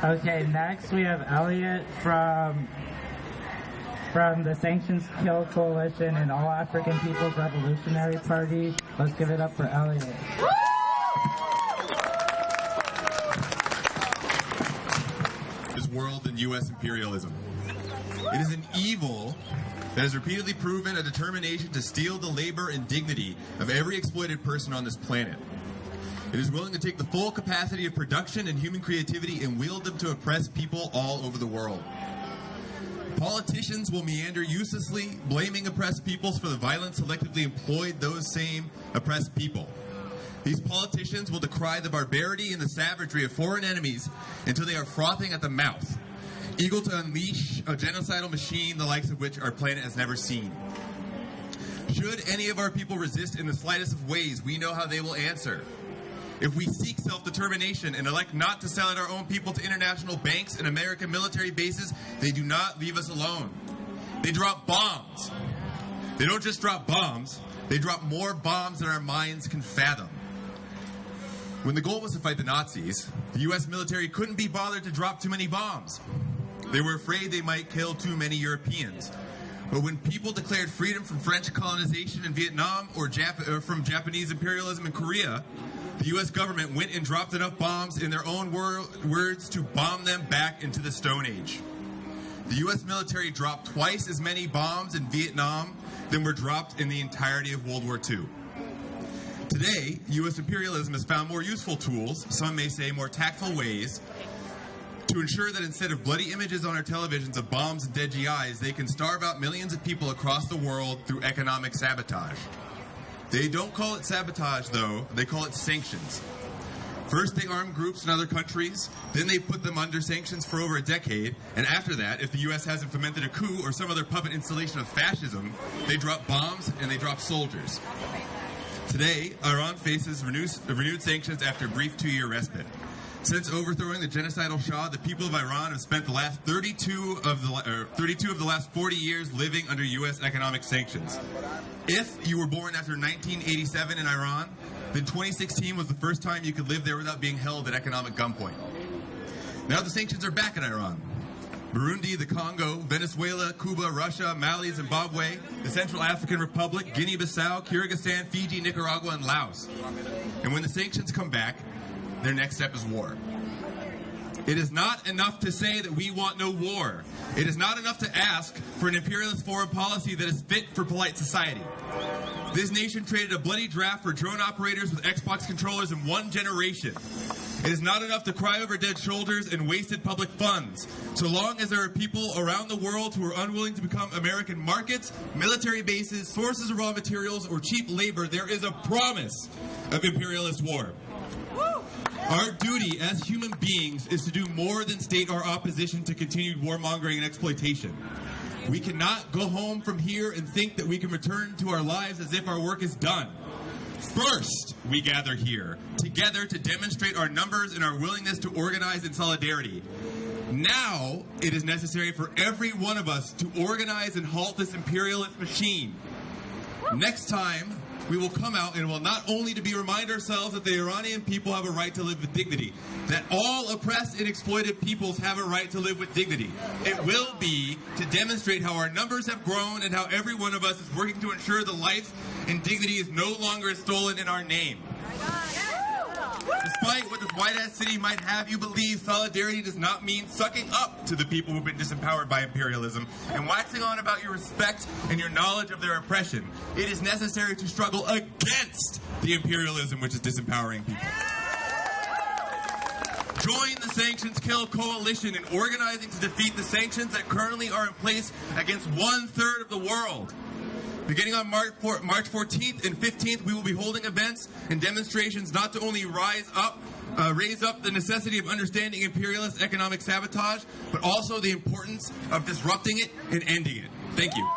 Okay, next we have Elliot from the Sanctions Kill Coalition and All African People's Revolutionary Party. Let's give it up for Elliot. This world and U.S. imperialism. It is an evil that has repeatedly proven a determination to steal the labor and dignity of every exploited person on this planet. It is willing to take the full capacity of production and human creativity and wield them to oppress people all over the world. Politicians will meander uselessly, blaming oppressed peoples for the violence selectively employed those same oppressed people. These politicians will decry the barbarity and the savagery of foreign enemies until they are frothing at the mouth, eager to unleash a genocidal machine the likes of which our planet has never seen. Should any of our people resist in the slightest of ways, we know how they will answer. If we seek self-determination and elect not to sell out our own people to international banks and American military bases, they do not leave us alone. They drop bombs. They don't just drop bombs, they drop more bombs than our minds can fathom. When the goal was to fight the Nazis, the U.S. military couldn't be bothered to drop too many bombs. They were afraid they might kill too many Europeans. But when people declared freedom from French colonization in Vietnam or from Japanese imperialism in Korea, the U.S. government went and dropped enough bombs in their own words to bomb them back into the Stone Age. The U.S. military dropped twice as many bombs in Vietnam than were dropped in the entirety of World War II. Today, U.S. imperialism has found more useful tools, some may say more tactful ways, to ensure that instead of bloody images on our televisions of bombs and dead GIs, they can starve out millions of people across the world through economic sabotage. They don't call it sabotage, though. They call it sanctions. First, they arm groups in other countries. Then they put them under sanctions for over a decade. And after that, if the U.S. hasn't fomented a coup or some other puppet installation of fascism, they drop bombs and they drop soldiers. Today, Iran faces renewed sanctions after a brief 2-year respite. Since overthrowing the genocidal Shah, the people of Iran have spent the last 32 of the last 40 years living under U.S. economic sanctions. If you were born after 1987 in Iran, then 2016 was the first time you could live there without being held at economic gunpoint. Now the sanctions are back in Iran. Burundi, the Congo, Venezuela, Cuba, Russia, Mali, Zimbabwe, the Central African Republic, Guinea-Bissau, Kyrgyzstan, Fiji, Nicaragua, and Laos. And when the sanctions come back, their next step is war. It is not enough to say that we want no war. It is not enough to ask for an imperialist foreign policy that is fit for polite society. This nation traded a bloody draft for drone operators with Xbox controllers in one generation. It is not enough to cry over dead shoulders and wasted public funds. So long as there are people around the world who are unwilling to become American markets, military bases, sources of raw materials, or cheap labor, there is a promise of imperialist war. Our duty as human beings is to do more than state our opposition to continued warmongering and exploitation. We cannot go home from here and think that we can return to our lives as if our work is done. First, we gather here, together to demonstrate our numbers and our willingness to organize in solidarity. Now, it is necessary for every one of us to organize and halt this imperialist machine. Next time, we will come out and will not only to be remind ourselves that the Iranian people have a right to live with dignity, that all oppressed and exploited peoples have a right to live with dignity. It will be to demonstrate how our numbers have grown and how every one of us is working to ensure the life and dignity is no longer stolen in our name. Despite what this white-ass city might have you believe, solidarity does not mean sucking up to the people who've been disempowered by imperialism and waxing on about your respect and your knowledge of their oppression. It is necessary to struggle against the imperialism which is disempowering people. Join the Sanctions Kill Coalition in organizing to defeat the sanctions that currently are in place against 1/3 of the world. Beginning on March 14th and 15th, we will be holding events and demonstrations not to only raise up the necessity of understanding imperialist economic sabotage, but also the importance of disrupting it and ending it. Thank you.